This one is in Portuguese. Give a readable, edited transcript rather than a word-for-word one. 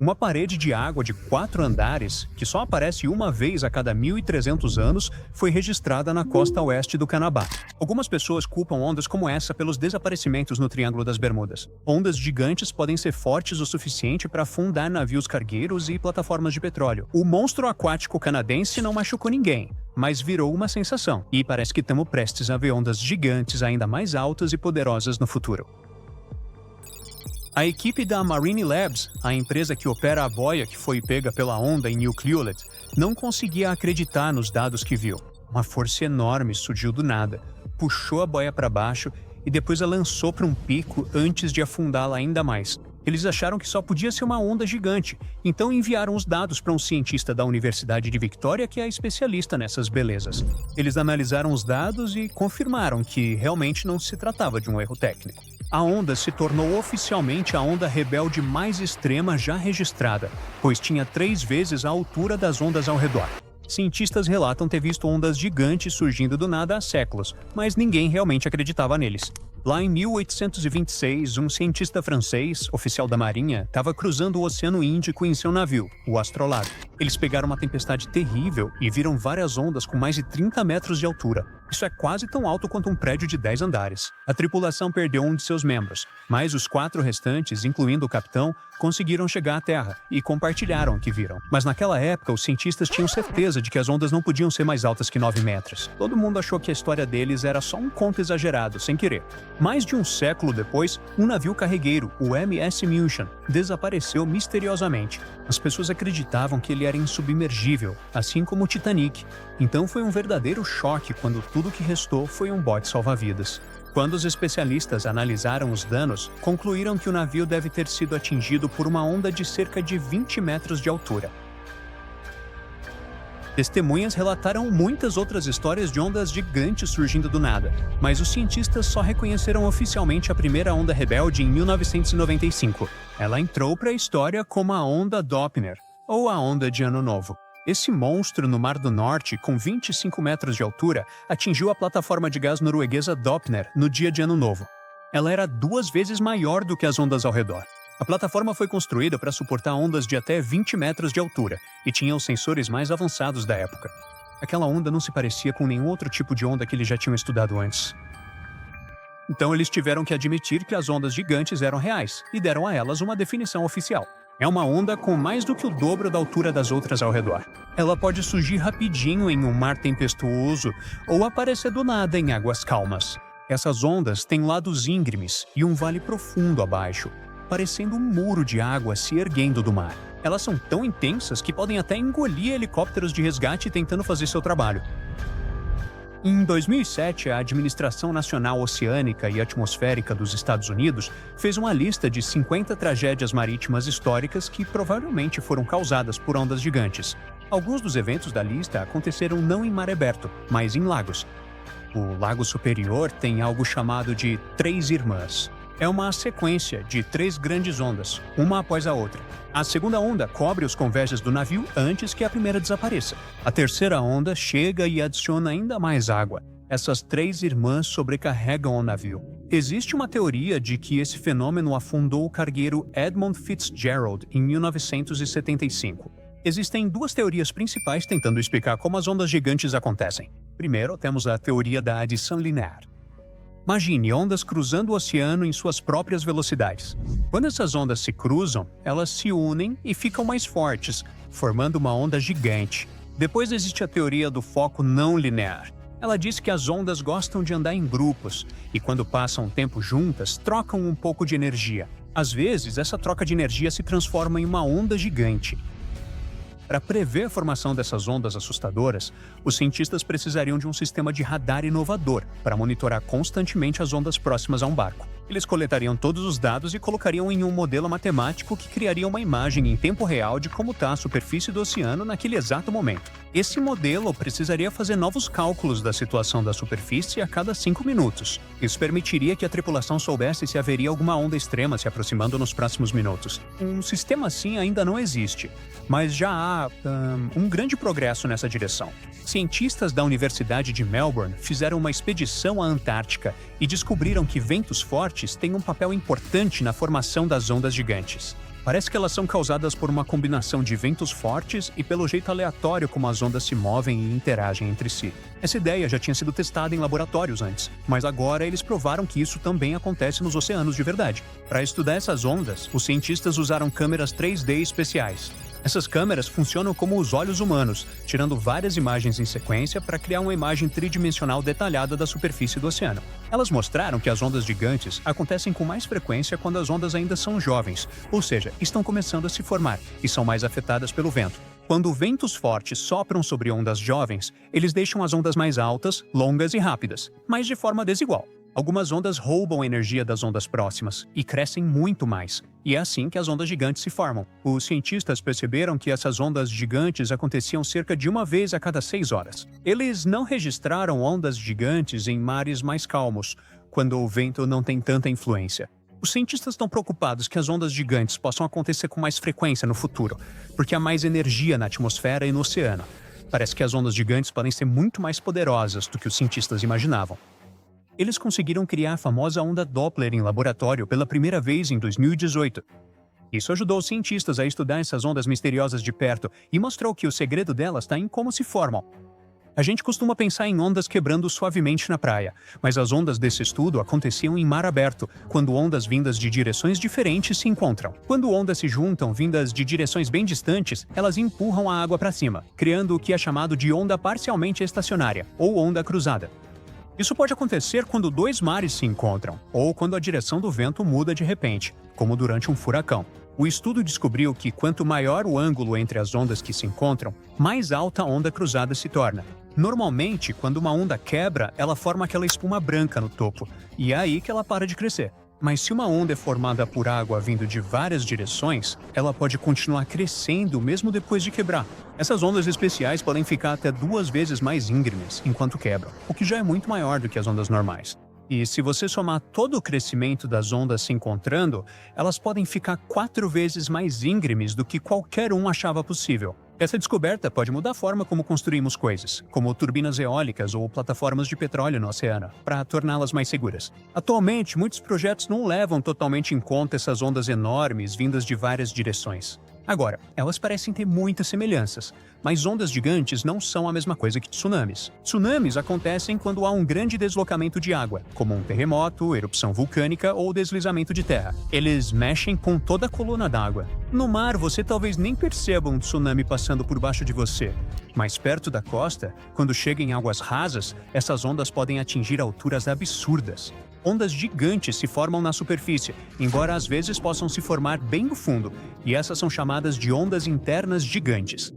Uma parede de água de 4 andares, que só aparece uma vez a cada 1.300 anos, foi registrada na costa oeste do Canadá. Algumas pessoas culpam ondas como essa pelos desaparecimentos no Triângulo das Bermudas. Ondas gigantes podem ser fortes o suficiente para afundar navios cargueiros e plataformas de petróleo. O monstro aquático canadense não machucou ninguém, mas virou uma sensação, e parece que estamos prestes a ver ondas gigantes ainda mais altas e poderosas no futuro. A equipe da Marine Labs, a empresa que opera a boia que foi pega pela onda em New Cleveland, não conseguia acreditar nos dados que viu. Uma força enorme surgiu do nada, puxou a boia para baixo e depois a lançou para um pico antes de afundá-la ainda mais. Eles acharam que só podia ser uma onda gigante, então enviaram os dados para um cientista da Universidade de Victoria que é especialista nessas belezas. Eles analisaram os dados e confirmaram que realmente não se tratava de um erro técnico. A onda se tornou oficialmente a onda rebelde mais extrema já registrada, pois tinha 3 vezes a altura das ondas ao redor. Cientistas relatam ter visto ondas gigantes surgindo do nada há séculos, mas ninguém realmente acreditava neles. Lá em 1826, um cientista francês, oficial da Marinha, estava cruzando o Oceano Índico em seu navio, o Astrolabe. Eles pegaram uma tempestade terrível e viram várias ondas com mais de 30 metros de altura. Isso é quase tão alto quanto um prédio de 10 andares. A tripulação perdeu um de seus membros, mas os 4 restantes, incluindo o capitão, conseguiram chegar à Terra e compartilharam o que viram. Mas naquela época, os cientistas tinham certeza de que as ondas não podiam ser mais altas que 9 metros. Todo mundo achou que a história deles era só um conto exagerado, sem querer. Mais de um século depois, um navio carregueiro, o MS Mission, desapareceu misteriosamente. As pessoas acreditavam que ele era insubmergível, assim como o Titanic. Então foi um verdadeiro choque quando tudo que restou foi um bote salva-vidas. Quando os especialistas analisaram os danos, concluíram que o navio deve ter sido atingido por uma onda de cerca de 20 metros de altura. Testemunhas relataram muitas outras histórias de ondas gigantes surgindo do nada, mas os cientistas só reconheceram oficialmente a primeira onda rebelde em 1995. Ela entrou para a história como a Onda Doppler, ou a Onda de Ano Novo. Esse monstro no Mar do Norte, com 25 metros de altura, atingiu a plataforma de gás norueguesa Doppler no dia de Ano Novo. Ela era 2 vezes maior do que as ondas ao redor. A plataforma foi construída para suportar ondas de até 20 metros de altura e tinha os sensores mais avançados da época. Aquela onda não se parecia com nenhum outro tipo de onda que eles já tinham estudado antes. Então eles tiveram que admitir que as ondas gigantes eram reais e deram a elas uma definição oficial. É uma onda com mais do que o dobro da altura das outras ao redor. Ela pode surgir rapidinho em um mar tempestuoso ou aparecer do nada em águas calmas. Essas ondas têm lados íngremes e um vale profundo abaixo, parecendo um muro de água se erguendo do mar. Elas são tão intensas que podem até engolir helicópteros de resgate tentando fazer seu trabalho. Em 2007, a Administração Nacional Oceânica e Atmosférica dos Estados Unidos fez uma lista de 50 tragédias marítimas históricas que provavelmente foram causadas por ondas gigantes. Alguns dos eventos da lista aconteceram não em mar aberto, mas em lagos. O Lago Superior tem algo chamado de Três Irmãs. É uma sequência de 3 grandes ondas, uma após a outra. A segunda onda cobre os convégios do navio antes que a primeira desapareça. A terceira onda chega e adiciona ainda mais água. Essas 3 irmãs sobrecarregam o navio. Existe uma teoria de que esse fenômeno afundou o cargueiro Edmund Fitzgerald em 1975. Existem 2 teorias principais tentando explicar como as ondas gigantes acontecem. Primeiro, temos a teoria da adição linear. Imagine ondas cruzando o oceano em suas próprias velocidades. Quando essas ondas se cruzam, elas se unem e ficam mais fortes, formando uma onda gigante. Depois existe a teoria do foco não linear. Ela diz que as ondas gostam de andar em grupos e, quando passam tempo juntas, trocam um pouco de energia. Às vezes, essa troca de energia se transforma em uma onda gigante. Para prever a formação dessas ondas assustadoras, os cientistas precisariam de um sistema de radar inovador para monitorar constantemente as ondas próximas a um barco. Eles coletariam todos os dados e colocariam em um modelo matemático que criaria uma imagem em tempo real de como está a superfície do oceano naquele exato momento. Esse modelo precisaria fazer novos cálculos da situação da superfície a cada 5 minutos. Isso permitiria que a tripulação soubesse se haveria alguma onda extrema se aproximando nos próximos minutos. Um sistema assim ainda não existe, mas já há um grande progresso nessa direção. Cientistas da Universidade de Melbourne fizeram uma expedição à Antártica e descobriram que ventos fortes têm um papel importante na formação das ondas gigantes. Parece que elas são causadas por uma combinação de ventos fortes e pelo jeito aleatório como as ondas se movem e interagem entre si. Essa ideia já tinha sido testada em laboratórios antes, mas agora eles provaram que isso também acontece nos oceanos de verdade. Para estudar essas ondas, os cientistas usaram câmeras 3D especiais. Essas câmeras funcionam como os olhos humanos, tirando várias imagens em sequência para criar uma imagem tridimensional detalhada da superfície do oceano. Elas mostraram que as ondas gigantes acontecem com mais frequência quando as ondas ainda são jovens, ou seja, estão começando a se formar e são mais afetadas pelo vento. Quando ventos fortes sopram sobre ondas jovens, eles deixam as ondas mais altas, longas e rápidas, mas de forma desigual. Algumas ondas roubam a energia das ondas próximas e crescem muito mais. E é assim que as ondas gigantes se formam. Os cientistas perceberam que essas ondas gigantes aconteciam cerca de uma vez a cada 6 horas. Eles não registraram ondas gigantes em mares mais calmos, quando o vento não tem tanta influência. Os cientistas estão preocupados que as ondas gigantes possam acontecer com mais frequência no futuro, porque há mais energia na atmosfera e no oceano. Parece que as ondas gigantes podem ser muito mais poderosas do que os cientistas imaginavam. Eles conseguiram criar a famosa onda Doppler em laboratório pela primeira vez em 2018. Isso ajudou os cientistas a estudar essas ondas misteriosas de perto e mostrou que o segredo delas está em como se formam. A gente costuma pensar em ondas quebrando suavemente na praia, mas as ondas desse estudo aconteciam em mar aberto, quando ondas vindas de direções diferentes se encontram. Quando ondas se juntam vindas de direções bem distantes, elas empurram a água para cima, criando o que é chamado de onda parcialmente estacionária, ou onda cruzada. Isso pode acontecer quando dois mares se encontram, ou quando a direção do vento muda de repente, como durante um furacão. O estudo descobriu que quanto maior o ângulo entre as ondas que se encontram, mais alta a onda cruzada se torna. Normalmente, quando uma onda quebra, ela forma aquela espuma branca no topo, e é aí que ela para de crescer. Mas se uma onda é formada por água vindo de várias direções, ela pode continuar crescendo mesmo depois de quebrar. Essas ondas especiais podem ficar até 2 vezes mais íngremes enquanto quebram, o que já é muito maior do que as ondas normais. E se você somar todo o crescimento das ondas se encontrando, elas podem ficar 4 vezes mais íngremes do que qualquer um achava possível. Essa descoberta pode mudar a forma como construímos coisas, como turbinas eólicas ou plataformas de petróleo no oceano, para torná-las mais seguras. Atualmente, muitos projetos não levam totalmente em conta essas ondas enormes vindas de várias direções. Agora, elas parecem ter muitas semelhanças, mas ondas gigantes não são a mesma coisa que tsunamis. Tsunamis acontecem quando há um grande deslocamento de água, como um terremoto, erupção vulcânica ou deslizamento de terra. Eles mexem com toda a coluna d'água. No mar, você talvez nem perceba um tsunami passando por baixo de você. Mais perto da costa, quando chega em águas rasas, essas ondas podem atingir alturas absurdas. Ondas gigantes se formam na superfície, embora às vezes possam se formar bem no fundo, e essas são chamadas de ondas internas gigantes.